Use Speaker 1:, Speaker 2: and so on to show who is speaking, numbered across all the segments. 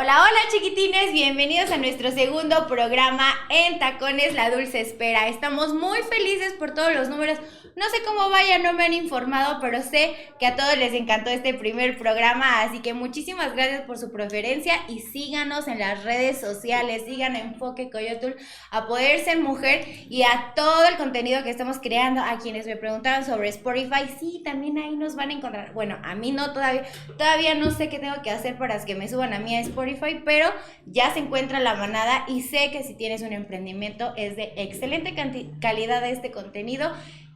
Speaker 1: Hola, hola chiquitines, bienvenidos a nuestro segundo programa en Tacones La Dulce Espera. Estamos muy felices por todos los números. No sé cómo vaya, no me han informado, pero sé que a todos les encantó este primer programa, así que muchísimas gracias por su preferencia y síganos en las redes sociales, sigan a Enfoque Coyotl, a Poder Ser Mujer y a todo el contenido que estamos creando. A quienes me preguntaban sobre Spotify, sí, también ahí nos van a encontrar. Bueno, a mí no, todavía no sé qué tengo que hacer para que me suban a mí a Spotify, pero ya se encuentra la manada y sé que si tienes un emprendimiento es de excelente calidad este contenido.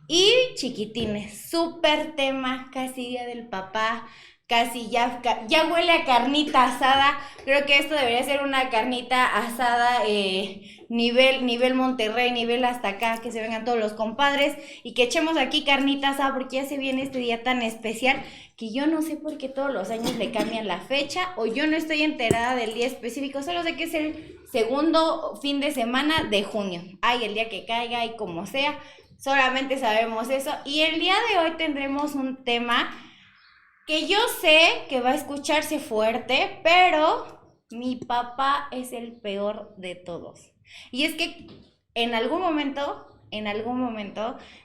Speaker 1: Y chiquitines, súper tema, casi día del papá, casi ya huele a carnita asada. Creo que esto debería ser una carnita asada nivel Monterrey, nivel hasta acá, que se vengan todos los compadres y que echemos aquí carnita asada porque ya se viene este día tan especial que yo no sé por qué todos los años le cambian la fecha o yo no estoy enterada del día específico, solo sé que es el segundo fin de semana de junio. Ay, el día que caiga y como sea. Solamente sabemos eso. Y el día de hoy tendremos un tema que yo sé que va a escucharse fuerte, pero mi papá es el peor de todos. Y es que en algún momento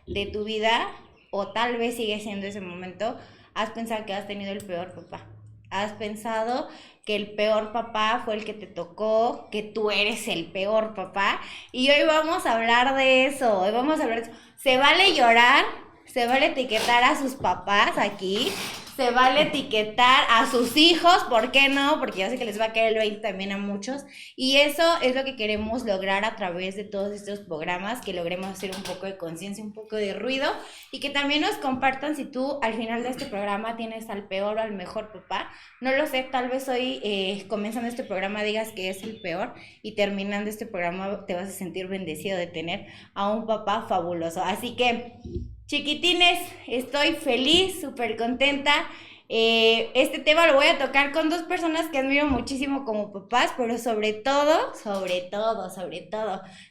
Speaker 1: de tu vida, o tal vez sigue siendo ese momento, has pensado que has tenido el peor papá. Has pensado que el peor papá fue el que te tocó, que tú eres el peor papá. Y hoy vamos a hablar de eso. Hoy vamos a hablar de eso. Se vale llorar, se vale etiquetar a sus papás aquí, se vale etiquetar a sus hijos, ¿por qué no? Porque yo sé que les va a caer el 20 también a muchos. Y eso es lo que queremos lograr a través de todos estos programas, que logremos hacer un poco de conciencia, un poco de ruido, y que también nos compartan si tú al final de este programa tienes al peor o al mejor papá. No lo sé, tal vez hoy comenzando este programa digas que es el peor y terminando este programa te vas a sentir bendecido de tener a un papá fabuloso. Así que, chiquitines, estoy feliz, súper contenta. Este tema lo voy a tocar con dos personas que admiro muchísimo como papás, pero sobre todo,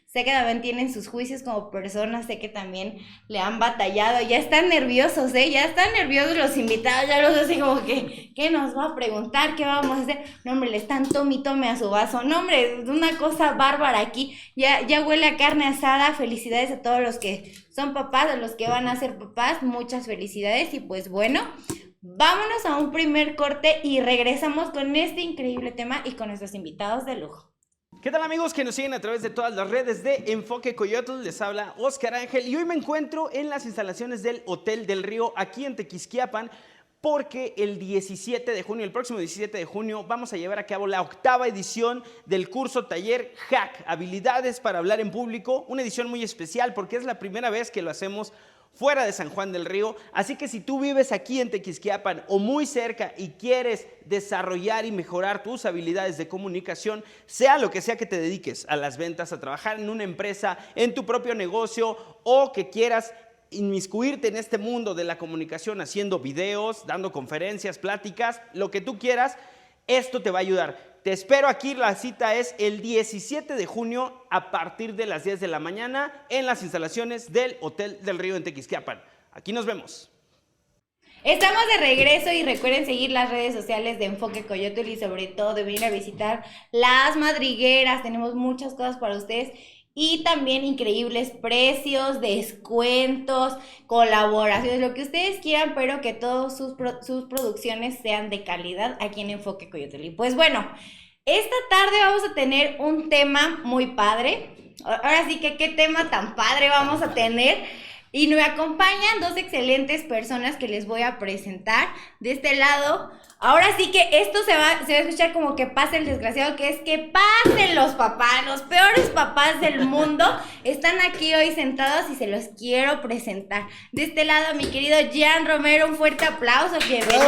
Speaker 1: sé que también tienen sus juicios como personas, sé que también le han batallado, ya están nerviosos, ya están nerviosos los invitados, ya los así como que, ¿qué nos va a preguntar? ¿Qué vamos a hacer? No, hombre, le están tome a su vaso, no, hombre, es una cosa bárbara aquí, ya huele a carne asada. Felicidades a todos los que son papás, a los que van a ser papás, muchas felicidades. Y pues bueno, vámonos a un primer corte y regresamos con este increíble tema y con nuestros invitados de lujo.
Speaker 2: ¿Qué tal, amigos que nos siguen a través de todas las redes de Enfoque Coyotl? Les habla Oscar Ángel y hoy me encuentro en las instalaciones del Hotel del Río aquí en Tequisquiapan, porque el 17 de junio, el próximo 17 de junio, vamos a llevar a cabo la 8ª edición del curso taller Hack, Habilidades para Hablar en Público, una edición muy especial porque es la primera vez que lo hacemos fuera de San Juan del Río. Así que si tú vives aquí en Tequisquiapan o muy cerca y quieres desarrollar y mejorar tus habilidades de comunicación, sea lo que sea que te dediques, a las ventas, a trabajar en una empresa, en tu propio negocio, o que quieras inmiscuirte en este mundo de la comunicación haciendo videos, dando conferencias, pláticas, lo que tú quieras, esto te va a ayudar. Te espero aquí, la cita es el 17 de junio a partir de las 10 de la mañana en las instalaciones del Hotel del Río en Tequisquiapan. Aquí nos vemos.
Speaker 1: Estamos de regreso y recuerden seguir las redes sociales de Enfoque Coyotl y sobre todo de venir a visitar las madrigueras. Tenemos muchas cosas para ustedes y también increíbles precios, descuentos, colaboraciones, lo que ustedes quieran, pero que todas sus producciones sean de calidad aquí en Enfoque Coyotl. Y pues bueno, esta tarde vamos a tener un tema muy padre. Ahora sí que qué tema tan padre vamos a tener. Y me acompañan dos excelentes personas que les voy a presentar. De este lado, ahora sí que esto se va a escuchar como que pase el desgraciado, que es que pasen los papás, los peores papás del mundo. Están aquí hoy sentados y se los quiero presentar. De este lado, mi querido Jan Romero, un fuerte aplauso, bienvenido.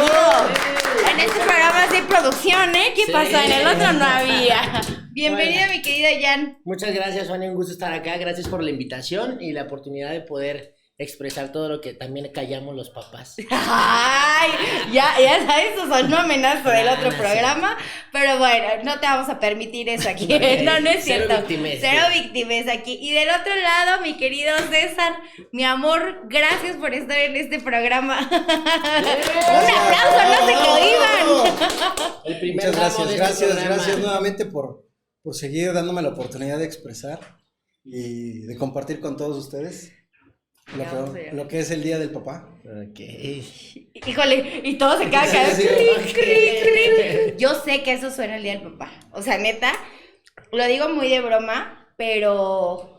Speaker 1: En este programa sí hay producción, ¿Qué pasó? En el otro no había. Bienvenido, mi querido Jan.
Speaker 3: Muchas gracias, Sonia, un gusto estar acá. Gracias por la invitación y la oportunidad de poder expresar todo lo que también callamos los papás.
Speaker 1: Ay, ya sabes, eso sonó amenaza del otro
Speaker 3: No,
Speaker 1: programa, pero bueno, no te vamos a permitir eso aquí. No es
Speaker 3: Cero
Speaker 1: cierto.
Speaker 3: victimez.
Speaker 1: Cero victimez aquí. Y del otro lado, mi querido César, mi amor, gracias por estar en este programa. Un aplauso, no se cohiban.
Speaker 3: El primer
Speaker 4: Muchas
Speaker 3: ramo de
Speaker 4: gracias,
Speaker 3: este programa.
Speaker 4: gracias nuevamente por seguir dándome la oportunidad de expresar y de compartir con todos ustedes lo que es el Día del Papá.
Speaker 3: Ok.
Speaker 1: Híjole, y todo se queda
Speaker 4: Sí,
Speaker 1: acá.
Speaker 4: sí,
Speaker 1: Cri. Yo sé que eso suena el día del papá. O sea, neta, lo digo muy de broma, pero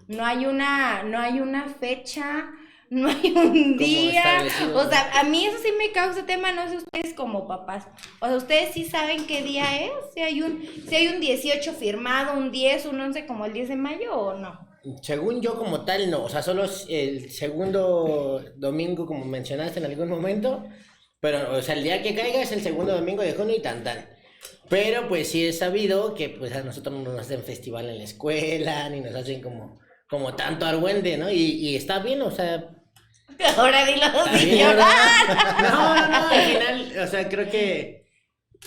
Speaker 1: no hay una fecha, no hay un día.
Speaker 3: establecido,
Speaker 1: O sea, a mí eso sí me causa tema, no sé ustedes como papás. O sea, ustedes sí saben qué día es, si hay un 18 firmado, un 10, un 11 como el 10 de mayo o no.
Speaker 3: Según yo como tal, no. O sea, solo es el segundo domingo, como mencionaste en algún momento. Pero, o sea, el día que caiga es el segundo domingo de junio y tan. Pero, pues, sí es sabido que, pues, a nosotros no nos hacen festival en la escuela, ni nos hacen como tanto argüende, ¿no? Y está bien, o sea...
Speaker 1: Ahora dilo
Speaker 3: está
Speaker 1: sin
Speaker 3: bien,
Speaker 1: llorar.
Speaker 3: No, al final, o sea, creo que...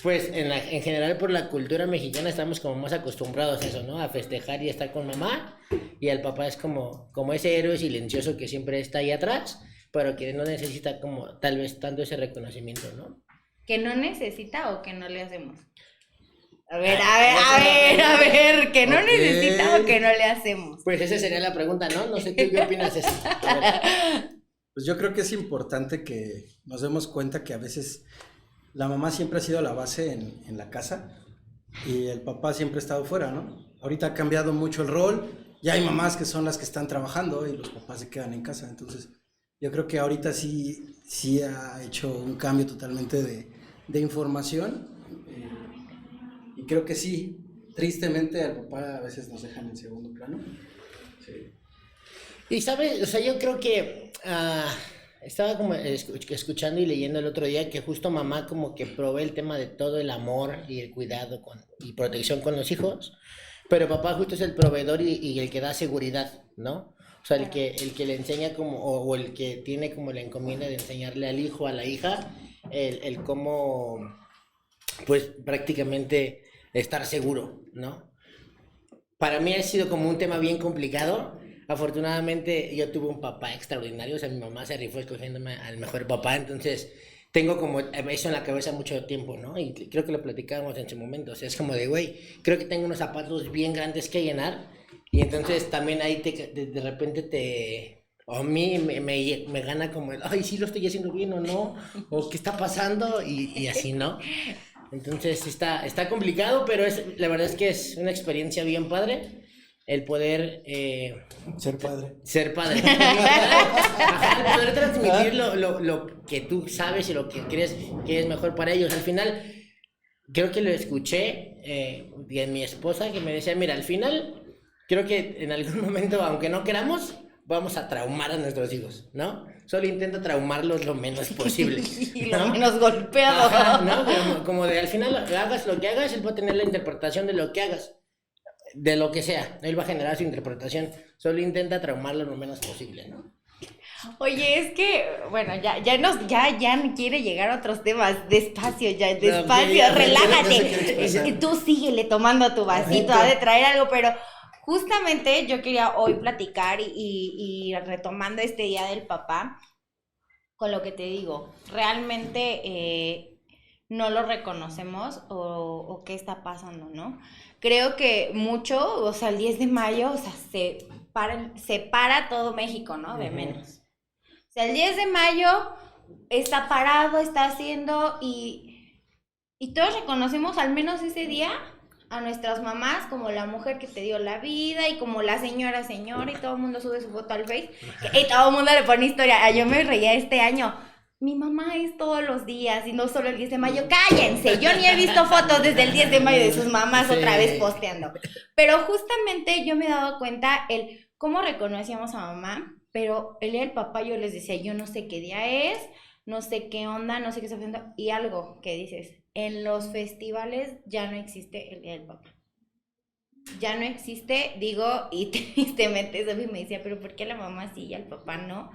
Speaker 3: Pues en general por la cultura mexicana estamos como más acostumbrados a eso, ¿no? A festejar y estar con mamá, y el papá es como ese héroe silencioso que siempre está ahí atrás, pero que no necesita como tal vez tanto ese reconocimiento, ¿no?
Speaker 1: ¿Que no necesita o que no le hacemos? A ver, ¿que no necesita o que no le hacemos?
Speaker 3: Pues esa sería la pregunta, ¿no? No sé, ¿tú qué opinas de eso? A ver.
Speaker 4: Pues yo creo que es importante que nos demos cuenta que a veces la mamá siempre ha sido la base en la casa y el papá siempre ha estado fuera, ¿no? Ahorita ha cambiado mucho el rol, ya hay mamás que son las que están trabajando y los papás se quedan en casa, entonces yo creo que ahorita sí ha hecho un cambio totalmente de información y creo que sí, tristemente al papá a veces nos dejan en segundo plano. Sí.
Speaker 3: Y sabes, o sea, yo creo que estaba como escuchando y leyendo el otro día que justo mamá como que provee el tema de todo el amor y el cuidado y protección con los hijos, pero papá justo es el proveedor y el que da seguridad, ¿no? O sea, el que le enseña como, o el que tiene como la encomienda de enseñarle al hijo, a la hija, el cómo, pues prácticamente estar seguro, ¿no? Para mí ha sido como un tema bien complicado. Afortunadamente yo tuve un papá extraordinario, o sea, mi mamá se rifó escogiéndome al mejor papá, entonces tengo como eso en la cabeza mucho tiempo, ¿no? Y creo que lo platicábamos en su momento, o sea, es como de, güey, creo que tengo unos zapatos bien grandes que llenar, y entonces también ahí de repente o a mí me gana como el, ay, sí lo estoy haciendo bien o no, o qué está pasando, y así, ¿no? Entonces está complicado, pero la verdad es que es una experiencia bien padre. El poder
Speaker 4: Ser padre.
Speaker 3: Ajá, el poder transmitir lo que tú sabes y lo que crees que es mejor para ellos. Al final, creo que lo escuché de mi esposa que me decía, mira, al final, creo que en algún momento, aunque no queramos, vamos a traumar a nuestros hijos, ¿no? Solo intenta traumarlos lo menos posible,
Speaker 1: Y
Speaker 3: ¿no?
Speaker 1: lo menos golpeado.
Speaker 3: Ajá, ¿no? Como de al final, hagas lo que hagas, él va a tener la interpretación de lo que hagas. De lo que sea, él va a generar su interpretación, solo intenta traumarlo lo menos posible, ¿no?
Speaker 1: Oye, es que, bueno, ya quiere llegar a otros temas, despacio, relájate, tú síguele tomando tu vasito, ha de traer algo, pero justamente yo quería hoy platicar y retomando este Día del Papá, con lo que te digo, realmente no lo reconocemos o qué está pasando, ¿no? Creo que mucho, o sea, el 10 de mayo, o sea, se para todo México, ¿no? De menos. O sea, el 10 de mayo está parado, está haciendo y todos reconocemos al menos ese día a nuestras mamás como la mujer que te dio la vida y como la señora y todo el mundo sube su foto al Face y todo el mundo le pone historia. Yo me reía este año. Mi mamá es todos los días y no solo el 10 de mayo. ¡Cállense! Yo ni he visto fotos desde el 10 de mayo de sus mamás otra vez posteando. Pero justamente yo me he dado cuenta el cómo reconocíamos a mamá, pero el día del papá yo les decía, yo no sé qué día es, no sé qué onda, no sé qué está haciendo. Y algo que dices, en los festivales ya no existe el día del papá. ya no existe, digo, y tristemente Sofi me decía, pero ¿por qué la mamá sí y al papá no?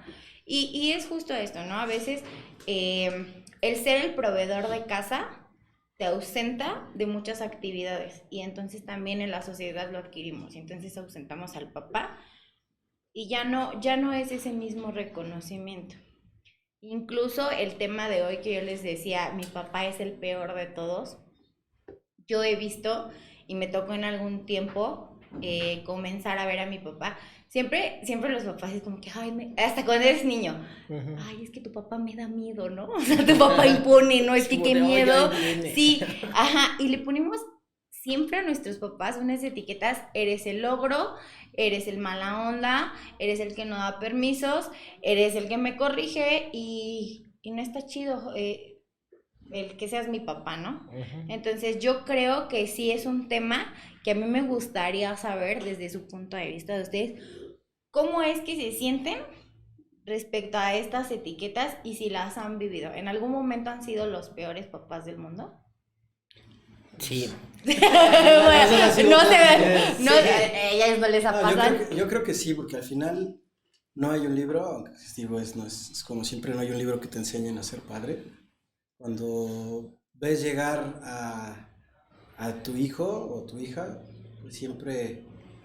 Speaker 1: Y es justo esto, ¿no? A veces el ser el proveedor de casa te ausenta de muchas actividades y entonces también en la sociedad lo adquirimos y entonces ausentamos al papá y ya no es ese mismo reconocimiento. Incluso el tema de hoy que yo les decía, mi papá es el peor de todos, yo he visto y me tocó en algún tiempo comenzar a ver a mi papá. Siempre los papás es como que, ay, hasta cuando eres niño, ay, es que tu papá me da miedo, ¿no? O sea, tu papá impone, ¿no? Es que qué miedo. Sí, ajá, y le ponemos siempre a nuestros papás unas etiquetas, eres el logro, eres el mala onda, eres el que no da permisos, eres el que me corrige y no está chido el que seas mi papá, ¿no? Entonces yo creo que sí es un tema que a mí me gustaría saber desde su punto de vista de ustedes, cómo es que se sienten respecto a estas etiquetas y si las han vivido. ¿En algún momento han sido los peores papás del mundo?
Speaker 3: Sí.
Speaker 1: Bueno, no sé, no, a ellas no les ha pasado.
Speaker 4: Yo creo que sí, porque al final no hay un libro, aunque digo, es como siempre, no hay un libro que te enseñen a ser padre. Cuando ves llegar a tu hijo o tu hija, pues siempre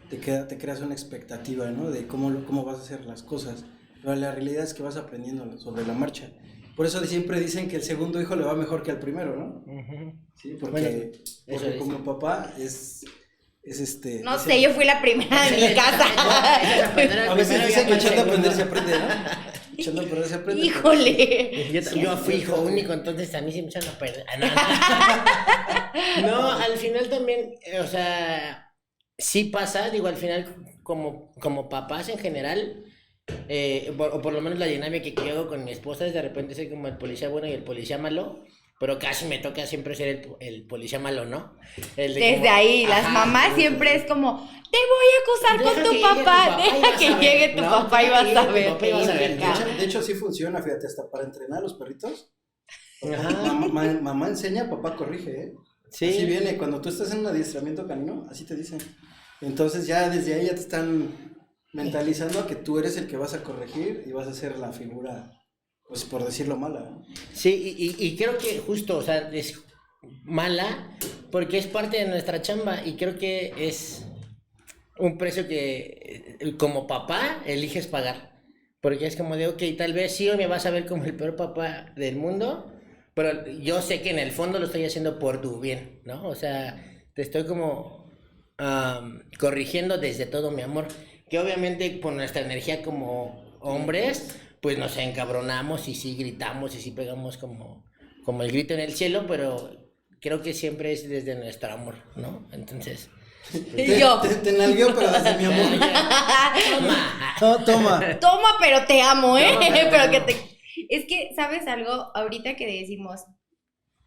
Speaker 4: te creas una expectativa, ¿no? De cómo vas a hacer las cosas. Pero la realidad es que vas aprendiendo sobre la marcha. Por eso siempre dicen que el segundo hijo le va mejor que al primero, ¿no? Sí, porque como papá es
Speaker 1: No sé, yo fui la primera de mi casa.
Speaker 4: A veces dicen que echando a aprender se aprende, ¿no? Echando a aprender se aprende.
Speaker 1: Híjole.
Speaker 3: Yo fui hijo único, entonces a mí sí me echan a perder. No, al final también, o sea, sí pasa, digo, al final como papás en general, o por lo menos la dinámica que yo hago con mi esposa es de repente ser como el policía bueno y el policía malo, pero casi me toca siempre ser el policía malo, ¿no?
Speaker 1: Desde
Speaker 3: como,
Speaker 1: ahí, las mamás siempre es como, te voy a acusar con tu papá, deja que llegue tu papá y vas a ver.
Speaker 4: De hecho, sí funciona, fíjate, hasta para entrenar a los perritos. Mamá enseña, papá corrige, ¿eh? Sí. Así viene, cuando tú estás en un adiestramiento canino, así te dicen. Entonces ya desde ahí ya te están mentalizando a que tú eres el que vas a corregir y vas a ser la figura, pues por decirlo mala, ¿no?
Speaker 3: Sí, y creo que justo, o sea, es mala porque es parte de nuestra chamba y creo que es un precio que como papá eliges pagar. Porque es como de, ok, tal vez sí hoy me vas a ver como el peor papá del mundo, pero yo sé que en el fondo lo estoy haciendo por tu bien, ¿no? O sea, te estoy como corrigiendo desde todo mi amor. Que obviamente por nuestra energía como hombres, pues nos encabronamos y sí gritamos y sí pegamos como el grito en el cielo, pero creo que siempre es desde nuestro amor, ¿no? Entonces...
Speaker 4: Te nalgueo, pero desde mi amor. Toma.
Speaker 1: Toma, pero te amo, ¿eh?
Speaker 4: Toma,
Speaker 1: pero Es que, ¿sabes algo? Ahorita que decimos,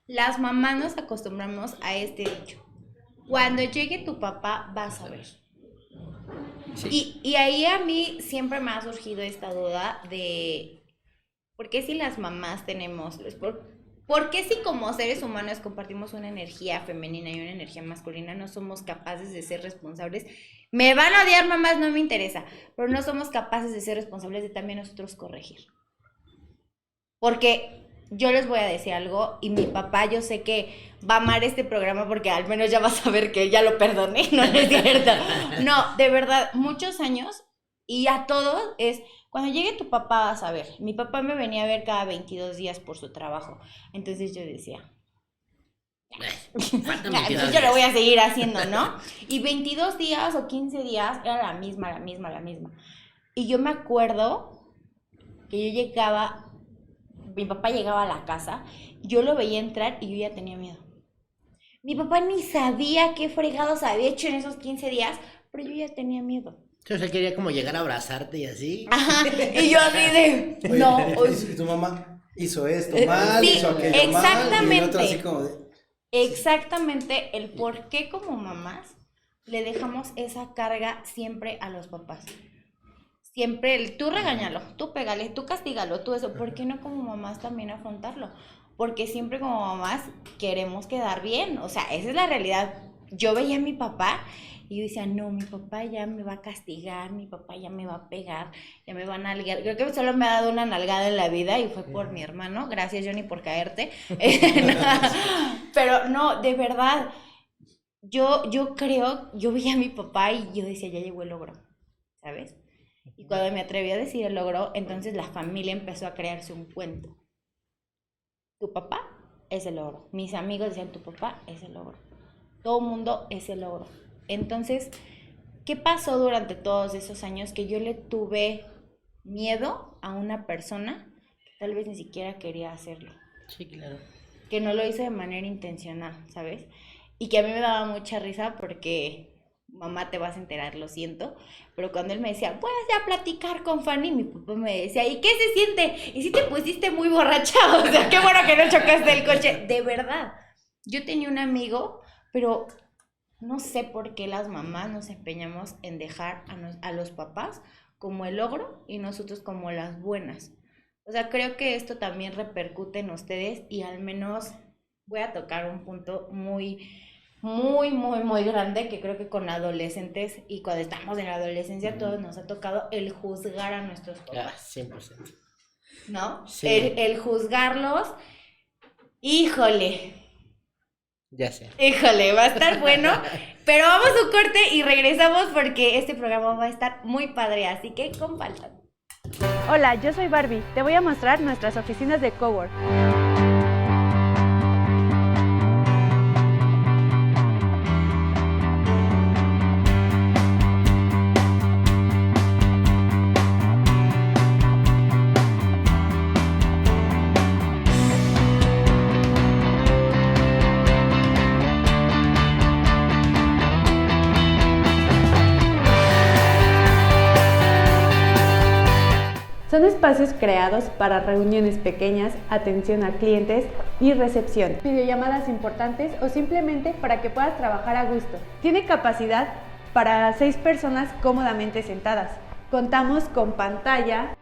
Speaker 1: las mamás nos acostumbramos a este dicho. Cuando llegue tu papá, vas a ver. Sí. Y ahí a mí siempre me ha surgido esta duda de ¿por qué si las mamás tenemos, por qué si como seres humanos compartimos una energía femenina y una energía masculina no somos capaces de ser responsables? Me van a odiar mamás, no me interesa, pero no somos capaces de ser responsables de también nosotros corregir. Porque yo les voy a decir algo y mi papá yo sé que va a amar este programa porque al menos ya va a saber que ya lo perdoné, no es cierto. No, de verdad, muchos años y a todos es, cuando llegue tu papá vas a ver. Mi papá me venía a ver cada 22 días por su trabajo, entonces yo decía, yo lo voy a seguir haciendo, ¿no? Y 22 días o 15 días era la misma. Y yo me acuerdo que yo llegaba... Mi papá llegaba a la casa, yo lo veía entrar y yo ya tenía miedo. Mi papá ni sabía qué fregados había hecho en esos 15 días, pero yo ya tenía miedo.
Speaker 3: O sea, quería como llegar a abrazarte y así.
Speaker 1: Ajá, y yo así de...
Speaker 4: Oye,
Speaker 1: no.
Speaker 4: Y tu mamá hizo esto mal,
Speaker 1: sí,
Speaker 4: hizo aquello mal, y el otro así como de...
Speaker 1: Exactamente, el por qué como mamás le dejamos esa carga siempre a los papás. Siempre tú regáñalo, tú pégale, tú castígalo, tú eso. ¿Por qué no como mamás también afrontarlo? Porque siempre como mamás queremos quedar bien. O sea, esa es la realidad. yo veía a mi papá y yo decía, no, mi papá ya me va a castigar, mi papá ya me va a pegar, ya me va a nalgar. Creo que solo me ha dado una nalgada en la vida y fue por mi hermano. Gracias, Johnny, por caerte. Pero no, de verdad, yo veía a mi papá y yo decía, ya llegó el logro, ¿sabes? Y cuando me atreví a decir el logro, entonces la familia empezó a crearse un cuento. Tu papá es el logro. Mis amigos decían, tu papá es el logro. Todo el mundo es el logro. Entonces, ¿qué pasó durante todos esos años? Que yo le tuve miedo a una persona que tal vez ni siquiera quería hacerlo.
Speaker 3: Sí, claro.
Speaker 1: Que no lo hizo de manera intencional, ¿sabes? Y que a mí me daba mucha risa porque, mamá, te vas a enterar, lo siento, pero cuando él me decía, puedes ya platicar con Fanny, mi papá me decía, ¿y qué se siente? ¿Y si te pusiste muy borracha? O sea, qué bueno que no chocaste el coche. De verdad, yo tenía un amigo, pero no sé por qué las mamás nos empeñamos en dejar a los papás como el logro y nosotros como las buenas. O sea, creo que esto también repercute en ustedes y al menos voy a tocar un punto muy grande que creo que con adolescentes y cuando estamos en la adolescencia todos nos ha tocado el juzgar a nuestros papás.
Speaker 3: 100%.
Speaker 1: ¿No?
Speaker 3: Sí.
Speaker 1: El juzgarlos, híjole, va a estar bueno, pero vamos a un corte y regresamos porque este programa va a estar muy padre, así que compartan.
Speaker 5: Hola, yo soy Barbie. Te voy a mostrar nuestras oficinas de cowork. Son espacios creados para reuniones pequeñas, atención a clientes y recepción, videollamadas importantes o simplemente para que puedas trabajar a gusto. Tiene capacidad para 6 personas cómodamente sentadas. Contamos con pantalla,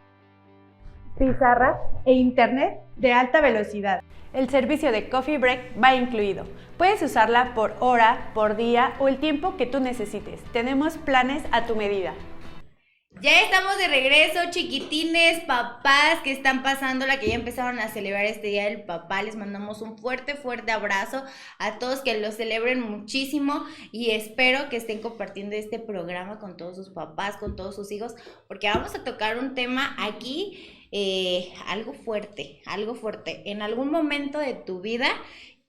Speaker 5: pizarras e internet de alta velocidad. El servicio de Coffee Break va incluido. Puedes usarla por hora, por día o el tiempo que tú necesites. Tenemos planes a tu medida.
Speaker 1: Ya estamos de regreso, chiquitines, papás que están pasándola, que ya empezaron a celebrar este Día del Papá. Les mandamos un fuerte abrazo a todos, que lo celebren muchísimo y espero que estén compartiendo este programa con todos sus papás, con todos sus hijos, porque vamos a tocar un tema aquí, algo fuerte. En algún momento de tu vida,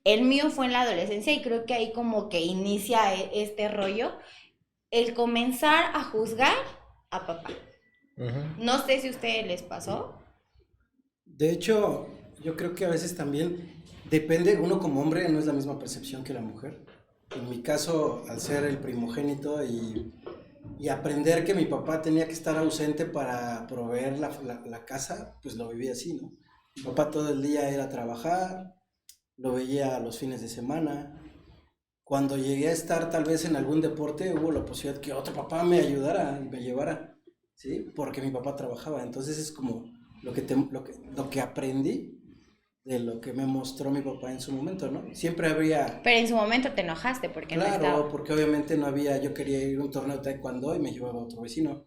Speaker 1: el mío fue en la adolescencia y creo que ahí como que inicia este rollo, el comenzar a juzgar a papá. No sé si a ustedes les pasó.
Speaker 4: De hecho, yo creo que a veces también depende, uno como hombre no es la misma percepción que la mujer. En mi caso, al ser el primogénito y aprender que mi papá tenía que estar ausente para proveer la casa, pues lo viví así, ¿no? Mi papá todo el día era a trabajar, lo veía los fines de semana. Cuando llegué a estar tal vez en algún deporte, hubo la posibilidad que otro papá me ayudara y me llevara, ¿sí? Porque mi papá trabajaba. Entonces es como lo que aprendí de lo que me mostró mi papá en su momento, ¿no? Siempre habría...
Speaker 1: Pero en su momento te enojaste porque no estaba.
Speaker 4: Claro, porque obviamente no había... Yo quería ir a un torneo de taekwondo y me llevaba a otro vecino,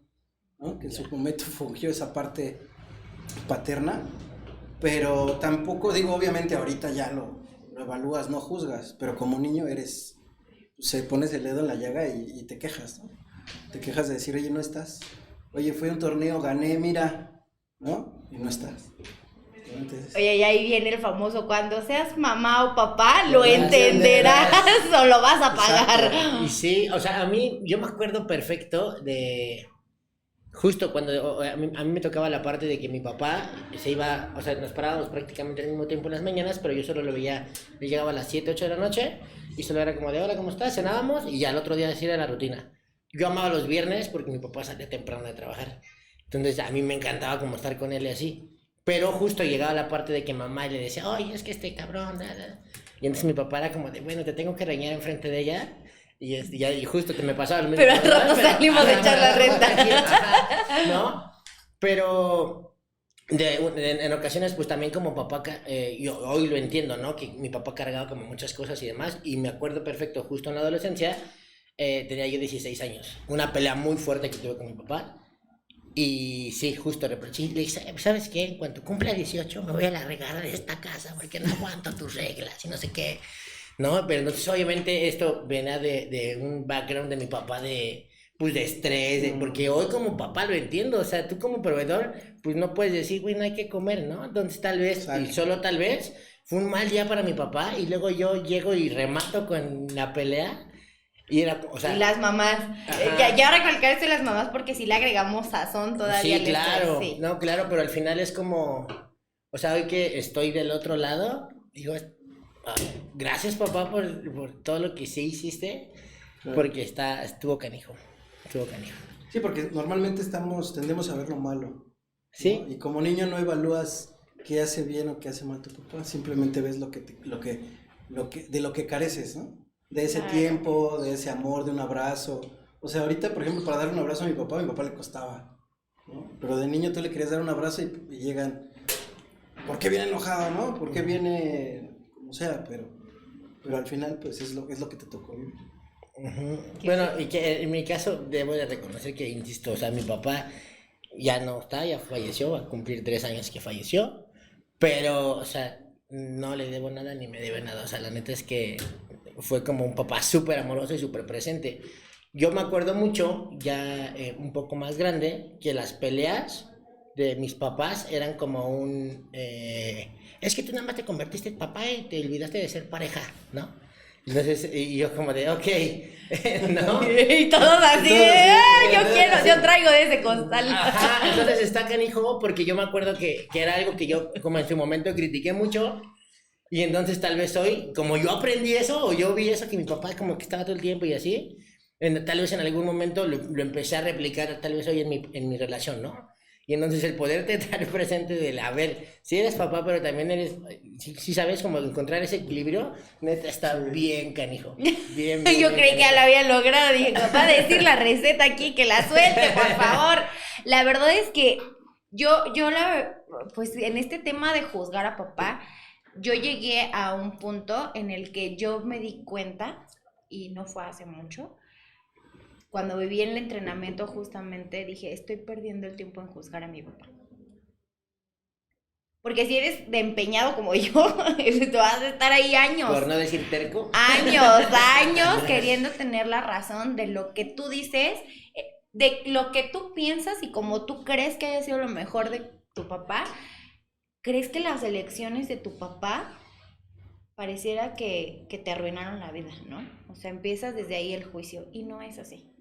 Speaker 4: ¿no? Que en su momento fungió esa parte paterna. Pero tampoco, digo, obviamente ahorita ya lo evalúas, no juzgas, pero como niño pones el dedo en la llaga y te quejas, ¿no? Te quejas de decir, oye, no estás, oye, fui a un torneo, gané, mira, ¿no? Y no estás. Entonces...
Speaker 1: Oye, y ahí viene el famoso, cuando seas mamá o papá, lo entenderás o lo vas a pagar.
Speaker 3: Exacto. Y sí, o sea, yo me acuerdo perfecto de... Justo cuando a mí me tocaba la parte de que mi papá se iba, o sea, nos parábamos prácticamente al mismo tiempo en las mañanas, pero yo solo lo veía, él llegaba a las 7, 8 de la noche y solo era como de, hola, ¿cómo estás? Cenábamos y ya el otro día así era la rutina. Yo amaba los viernes porque mi papá salía temprano de trabajar, entonces a mí me encantaba como estar con él y así, pero justo llegaba la parte de que mamá le decía, oye, es que este cabrón, y entonces mi papá era como de, bueno, te tengo que reñir enfrente de ella. Y justo te me pasaba el mismo.
Speaker 1: Pero al rato salimos de echar la renta.
Speaker 3: ¿No? Pero En ocasiones, pues también como papá, yo hoy lo entiendo, ¿no? Que mi papá cargaba como muchas cosas y demás, y me acuerdo perfecto, justo en la adolescencia, tenía yo 16 años, una pelea muy fuerte que tuve con mi papá, y sí, justo reproché, le dije, ¿sabes qué? En cuanto cumpla 18 me voy a largar de esta casa porque no aguanto tus reglas y no sé qué, ¿no? Pero entonces obviamente esto venía de un background de mi papá pues de estrés, porque hoy como papá lo entiendo, o sea, tú como proveedor, pues no puedes decir, güey, no hay que comer, ¿no? Entonces tal vez,
Speaker 4: Exacto.
Speaker 3: y solo tal vez, fue un mal día para mi papá y luego yo llego y remato con la pelea y era, o sea...
Speaker 1: Y las mamás, ya recalcarse las mamás porque si le agregamos sazón todavía.
Speaker 3: Sí,
Speaker 1: al estrés,
Speaker 3: claro,
Speaker 1: sí.
Speaker 3: no, claro, pero al final es como, o sea, hoy que estoy del otro lado, digo, ah, gracias papá por todo lo que sí hiciste, porque estuvo canijo, estuvo canijo.
Speaker 4: Sí, porque normalmente tendemos a ver lo malo, ¿no?
Speaker 3: Sí,
Speaker 4: Y como niño no evalúas qué hace bien o qué hace mal tu papá, simplemente ves de lo que careces, ¿no? De ese
Speaker 1: Claro.
Speaker 4: tiempo, de ese amor, de un abrazo. O sea, ahorita, por ejemplo, para dar un abrazo a mi papá le costaba, ¿no? Pero de niño tú le querías dar un abrazo y llegan, ¿por qué viene enojado, no? ¿Por qué viene como sea? Pero al final, pues es lo que te tocó vivir.
Speaker 3: ujú. Bueno, y que en mi caso debo de reconocer que, insisto, o sea, mi papá ya no está, ya falleció, va a cumplir 3 años que falleció, pero, o sea, no le debo nada ni me debe nada, o sea, la neta es que fue como un papá súper amoroso y súper presente. Yo me acuerdo mucho, ya un poco más grande, que las peleas de mis papás eran como es que tú nada más te convertiste en papá y te olvidaste de ser pareja, ¿no? Entonces, y yo como de, ok, ¿no?
Speaker 1: Y todos así, yo traigo de ese costal.
Speaker 3: Ajá, entonces está canijo porque yo me acuerdo que era algo que yo como en su momento critiqué mucho y entonces tal vez hoy, como yo aprendí eso o yo vi eso que mi papá como que estaba todo el tiempo y así, tal vez en algún momento lo empecé a replicar tal vez hoy en mi relación, ¿no? Y entonces el poderte estar presente a ver, si eres papá pero también eres, si sabes cómo encontrar ese equilibrio, neta está bien canijo, bien, bien,
Speaker 1: Yo
Speaker 3: bien
Speaker 1: creí que ya
Speaker 3: canijo.
Speaker 1: lo había logrado. Dije, papá, decir la receta aquí, que la suelte, por favor. La verdad es que pues en este tema de juzgar a papá, yo llegué a un punto en el que yo me di cuenta, y no fue hace mucho, cuando viví en el entrenamiento justamente dije, estoy perdiendo el tiempo en juzgar a mi papá. Porque si eres de empeñado como yo, te vas a estar ahí años.
Speaker 3: Por no decir terco.
Speaker 1: Años queriendo tener la razón de lo que tú dices, de lo que tú piensas y como tú crees que haya sido lo mejor de tu papá. ¿Crees que las elecciones de tu papá pareciera que te arruinaron la vida, ¿no? O sea, empiezas desde ahí el juicio y no es así.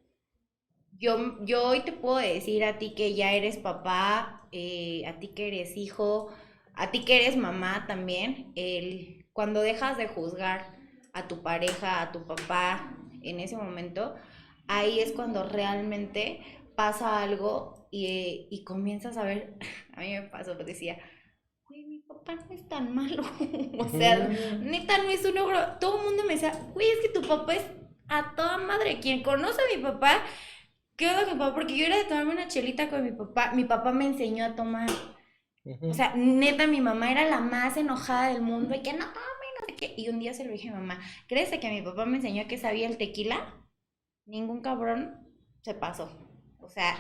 Speaker 1: Yo hoy te puedo decir a ti que ya eres papá, a ti que eres hijo, a ti que eres mamá también, cuando dejas de juzgar a tu pareja, a tu papá en ese momento, ahí es cuando realmente pasa algo y comienzas a ver, a mí me pasó, decía, güey, mi papá no es tan malo, o sea, neta no es un ogro, todo el mundo me decía, güey, es que tu papá es a toda madre, quien conoce a mi papá, ¿qué onda con mi papá? Porque yo era de tomarme una chelita con mi papá me enseñó a tomar. O sea, neta, mi mamá era la más enojada del mundo y que no tome, no sé qué. Y un día se lo dije a mi mamá, ¿crees que mi papá me enseñó que sabía el tequila? Ningún cabrón se pasó. O sea,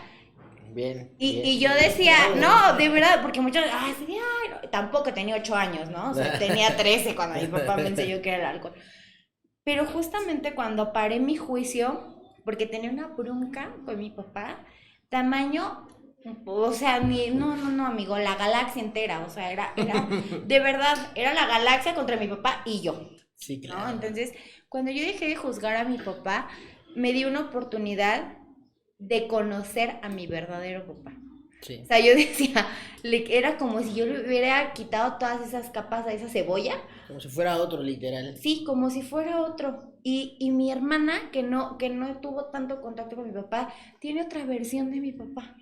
Speaker 3: Bien,
Speaker 1: y
Speaker 3: bien.
Speaker 1: yo decía, no, de verdad, porque muchos, no. Tampoco tenía 8 años, ¿no? O sea, tenía 13 cuando mi papá me enseñó que era el alcohol. Pero justamente cuando paré mi juicio, porque tenía una bronca con mi papá, tamaño, o sea, no, amigo, la galaxia entera, o sea, era, de verdad, era la galaxia contra mi papá y yo,
Speaker 3: Sí,
Speaker 1: ¿no?
Speaker 3: claro.
Speaker 1: Entonces, cuando yo dejé de juzgar a mi papá, me di una oportunidad de conocer a mi verdadero papá.
Speaker 3: Sí.
Speaker 1: O sea, yo decía, era como si yo le hubiera quitado todas esas capas a esa cebolla.
Speaker 3: Como si fuera otro, literal.
Speaker 1: Sí, como si fuera otro. Y mi hermana, que no tuvo tanto contacto con mi papá, tiene otra versión de mi papá.